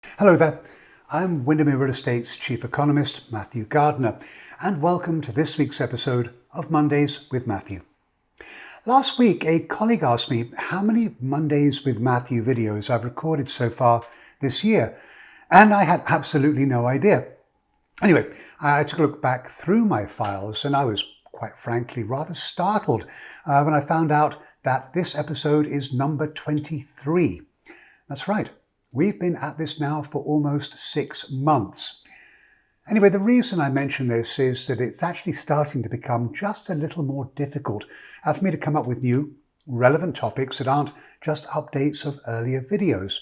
Hello there, I'm Windermere Real Estate's Chief Economist, Matthew Gardner, and welcome to this week's episode of Mondays with Matthew. Last week, a colleague asked me how many Mondays with Matthew videos I've recorded so far this year, and I had absolutely no idea. Anyway, I took a look back through my files, and I was quite frankly rather startled when I found out that this episode is number 23. That's right. We've been at this now for almost 6 months. Anyway, the reason I mention this is that it's actually starting to become just a little more difficult for me to come up with new, relevant topics that aren't just updates of earlier videos.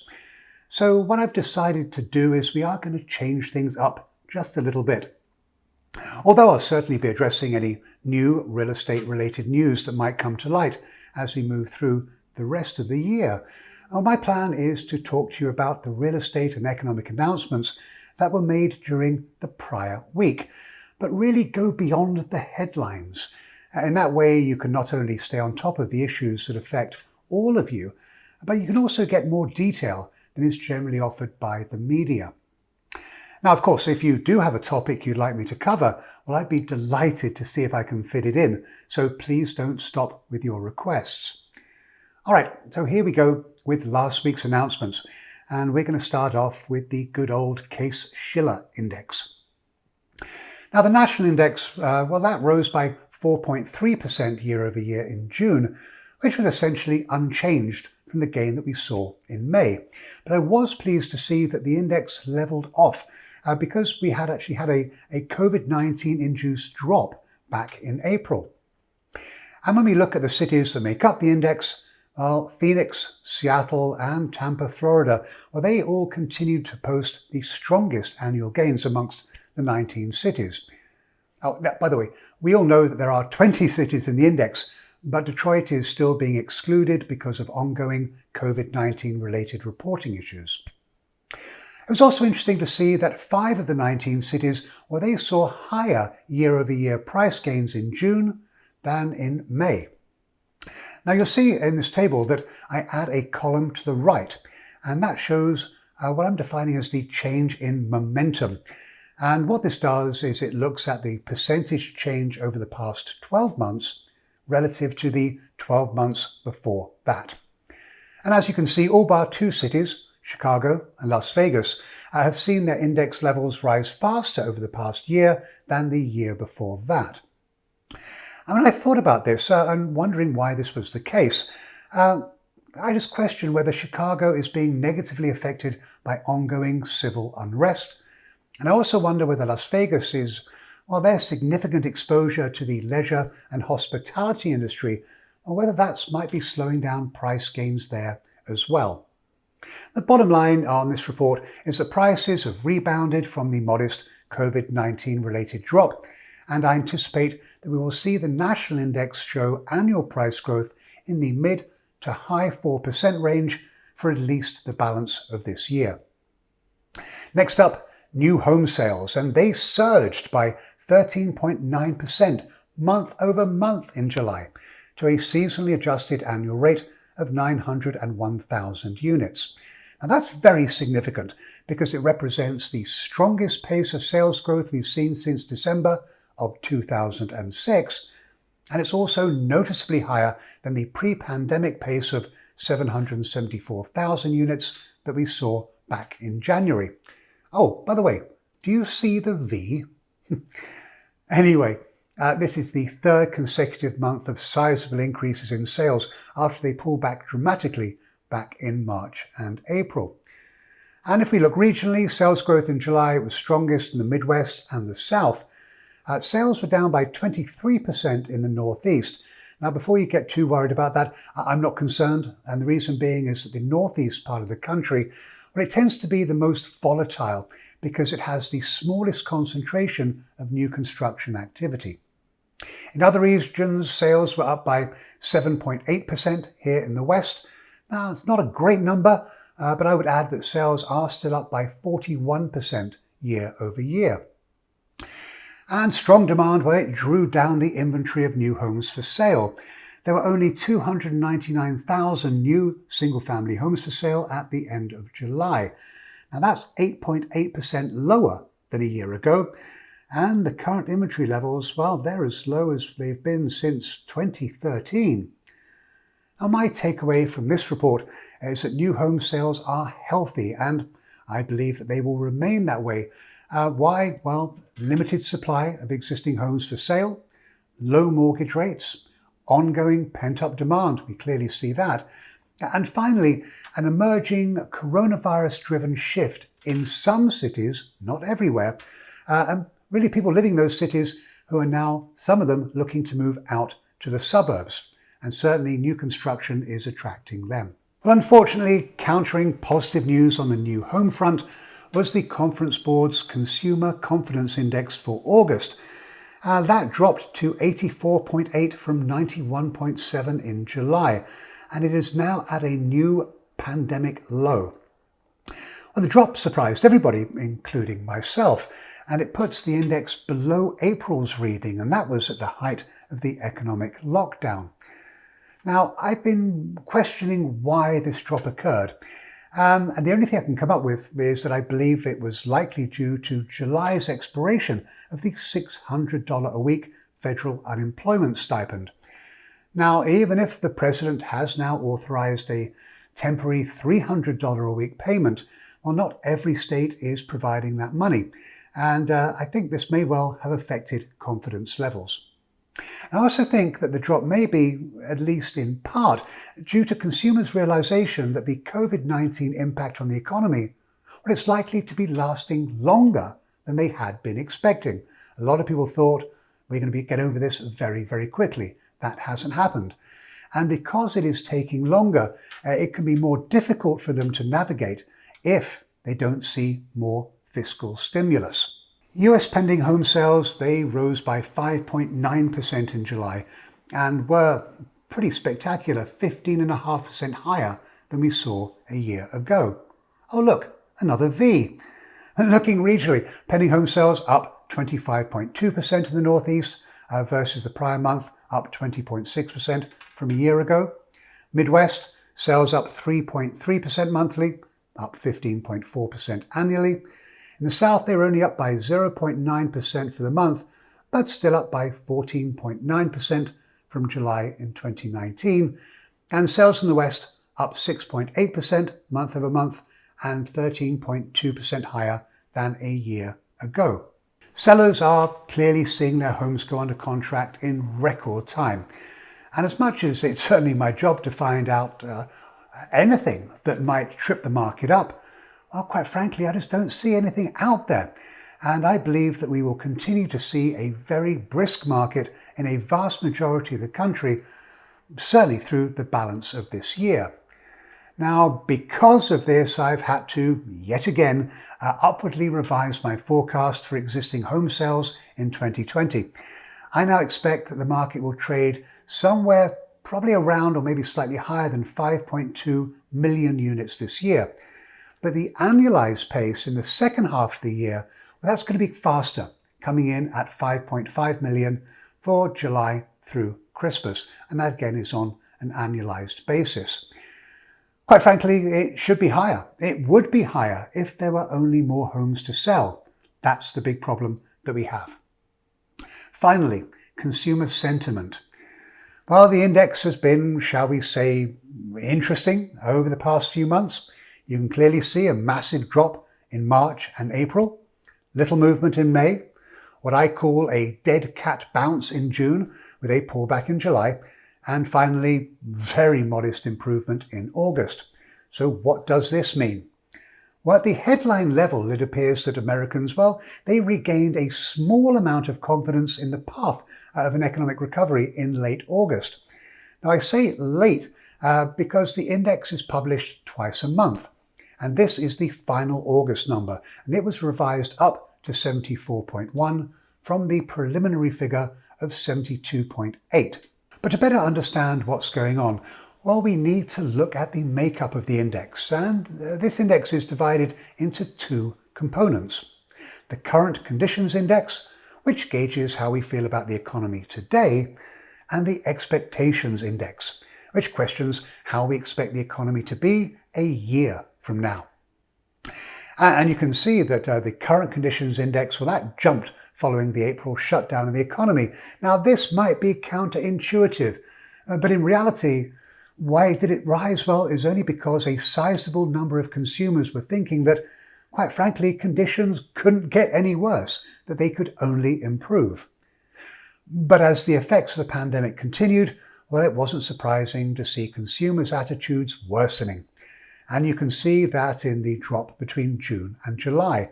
So what I've decided to do is we are going to change things up just a little bit. Although I'll certainly be addressing any new real estate related news that might come to light as we move through the rest of the year. My plan is to talk to you about the real estate and economic announcements that were made during the prior week, but really go beyond the headlines. In that way, you can not only stay on top of the issues that affect all of you, but you can also get more detail than is generally offered by the media. Now, of course, if you do have a topic you'd like me to cover, well, I'd be delighted to see if I can fit it in, so please don't stop with your requests. All right, so here we go with last week's announcements, and we're going to start off with the good old Case-Shiller Index. Now, the national index, that rose by 4.3% year over year in June, which was essentially unchanged from the gain that we saw in May. But I was pleased to see that the index leveled off because we had actually had a COVID-19 induced drop back in April. And when we look at the cities that make up the index, well, Phoenix, Seattle, and Tampa, Florida, well, they all continued to post the strongest annual gains amongst the 19 cities. Oh, by the way, we all know that there are 20 cities in the index, but Detroit is still being excluded because of ongoing COVID-19 related reporting issues. It was also interesting to see that 5 of the 19 cities, well, they saw higher year-over-year price gains in June than in May. Now you'll see in this table that I add a column to the right, and that shows what I'm defining as the change in momentum. And what this does is it looks at the percentage change over the past 12 months relative to the 12 months before that. And as you can see, all bar 2 cities, Chicago and Las Vegas, have seen their index levels rise faster over the past year than the year before that. And when I thought about this and wondering why this was the case, I just questioned whether Chicago is being negatively affected by ongoing civil unrest. And I also wonder whether Las Vegas is, well, their significant exposure to the leisure and hospitality industry, or whether that might be slowing down price gains there as well. The bottom line on this report is that prices have rebounded from the modest COVID-19 related drop, and I anticipate that we will see the national index show annual price growth in the mid to high 4% range for at least the balance of this year. Next up, new home sales, and they surged by 13.9% month over month in July to a seasonally adjusted annual rate of 901,000 units. Now that's very significant because it represents the strongest pace of sales growth we've seen since December of 2006, and it's also noticeably higher than the pre-pandemic pace of 774,000 units that we saw back in January. Oh, by the way, do you see the V? Anyway, this is the third consecutive month of sizable increases in sales after they pulled back dramatically back in March and April. And if we look regionally, sales growth in July was strongest in the Midwest and the South. Sales were down by 23% in the Northeast. Now, before you get too worried about that, I'm not concerned. And the reason being is that the Northeast part of the country, well, it tends to be the most volatile because it has the smallest concentration of new construction activity. In other regions, sales were up by 7.8% here in the West. Now, it's not a great number, but I would add that sales are still up by 41% year over year. And strong demand, well, it drew down the inventory of new homes for sale. There were only 299,000 new single-family homes for sale at the end of July. Now that's 8.8% lower than a year ago. And the current inventory levels, well, they're as low as they've been since 2013. Now, my takeaway from this report is that new home sales are healthy, and I believe that they will remain that way. Why? Well, limited supply of existing homes for sale, low mortgage rates, ongoing pent-up demand. We clearly see that. And finally, an emerging coronavirus-driven shift in some cities, not everywhere, and really people living in those cities who are now, some of them, looking to move out to the suburbs. And certainly new construction is attracting them. Well, unfortunately, countering positive news on the new home front was the Conference Board's Consumer Confidence Index for August. That dropped to 84.8 from 91.7 in July, and it is now at a new pandemic low. Well, the drop surprised everybody, including myself, and it puts the index below April's reading, and that was at the height of the economic lockdown. Now, I've been questioning why this drop occurred, and the only thing I can come up with is that I believe it was likely due to July's expiration of the $600 a week federal unemployment stipend. Now, even if the president has now authorized a temporary $300 a week payment, well, not every state is providing that money. And I think this may well have affected confidence levels. I also think that the drop may be, at least in part, due to consumers' realization that the COVID-19 impact on the economy, well, it's likely to be lasting longer than they had been expecting. A lot of people thought we're going to get over this very, very quickly. That hasn't happened. And because it is taking longer, it can be more difficult for them to navigate if they don't see more fiscal stimulus. US pending home sales, they rose by 5.9% in July and were pretty spectacular, 15.5% higher than we saw a year ago. Oh look, another V. And looking regionally, pending home sales up 25.2% in the Northeast versus the prior month, up 20.6% from a year ago. Midwest, sales up 3.3% monthly, up 15.4% annually. In the South, they were only up by 0.9% for the month, but still up by 14.9% from July in 2019. And sales in the West up 6.8% month over month and 13.2% higher than a year ago. Sellers are clearly seeing their homes go under contract in record time. And as much as it's certainly my job to find out anything that might trip the market up, well, quite frankly, I just don't see anything out there. And I believe that we will continue to see a very brisk market in a vast majority of the country, certainly through the balance of this year. Now, because of this, I've had to, yet again, upwardly revise my forecast for existing home sales in 2020. I now expect that the market will trade somewhere probably around or maybe slightly higher than 5.2 million units this year. But the annualized pace in the second half of the year, well, that's going to be faster, coming in at 5.5 million for July through Christmas. And that again is on an annualized basis. Quite frankly, it should be higher. It would be higher if there were only more homes to sell. That's the big problem that we have. Finally, consumer sentiment. Well, the index has been, shall we say, interesting over the past few months. You can clearly see a massive drop in March and April, little movement in May, what I call a dead cat bounce in June with a pullback in July, and finally, very modest improvement in August. So what does this mean? Well, at the headline level, it appears that Americans, well, they regained a small amount of confidence in the path of an economic recovery in late August. Now, I say late because the index is published twice a month. And this is the final August number, and it was revised up to 74.1 from the preliminary figure of 72.8. But to better understand what's going on, well, we need to look at the makeup of the index, and this index is divided into two components. The Current Conditions Index, which gauges how we feel about the economy today, and the Expectations Index, which questions how we expect the economy to be a year from now. And you can see that the current conditions index, well, that jumped following the April shutdown in the economy. Now, this might be counterintuitive, but in reality, why did it rise? Well, it was only because a sizable number of consumers were thinking that, quite frankly, conditions couldn't get any worse, that they could only improve. But as the effects of the pandemic continued, well, it wasn't surprising to see consumers' attitudes worsening. And you can see that in the drop between June and July.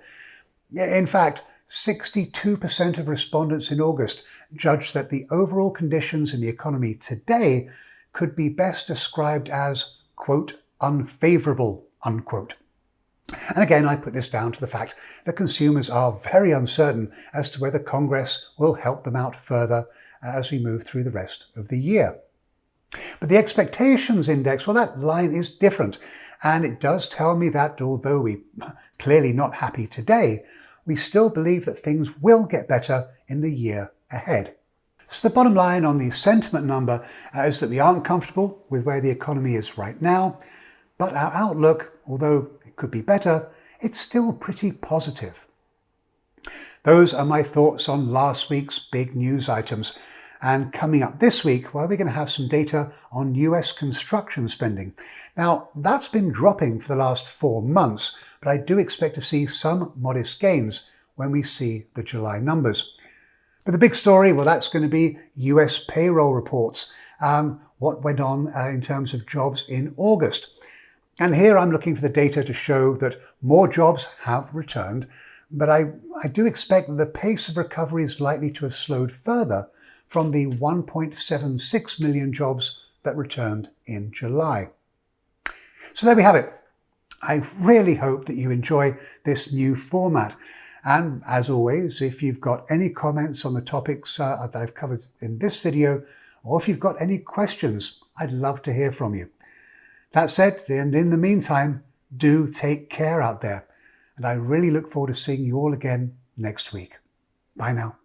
In fact, 62% of respondents in August judged that the overall conditions in the economy today could be best described as, quote, unfavorable, unquote. And again, I put this down to the fact that consumers are very uncertain as to whether Congress will help them out further as we move through the rest of the year. But the expectations index, well, that line is different. And it does tell me that although we're clearly not happy today, we still believe that things will get better in the year ahead. So the bottom line on the sentiment number is that we aren't comfortable with where the economy is right now, but our outlook, although it could be better, it's still pretty positive. Those are my thoughts on last week's big news items. And coming up this week, well, we're going to have some data on US construction spending. Now, that's been dropping for the last 4 months, but I do expect to see some modest gains when we see the July numbers. But the big story, well, that's going to be US payroll reports, what went on in terms of jobs in August. And here I'm looking for the data to show that more jobs have returned, but I do expect that the pace of recovery is likely to have slowed further from the 1.76 million jobs that returned in July. So there we have it. I really hope that you enjoy this new format. And as always, if you've got any comments on the topics that I've covered in this video, or if you've got any questions, I'd love to hear from you. That said, and in the meantime, do take care out there. And I really look forward to seeing you all again next week. Bye now.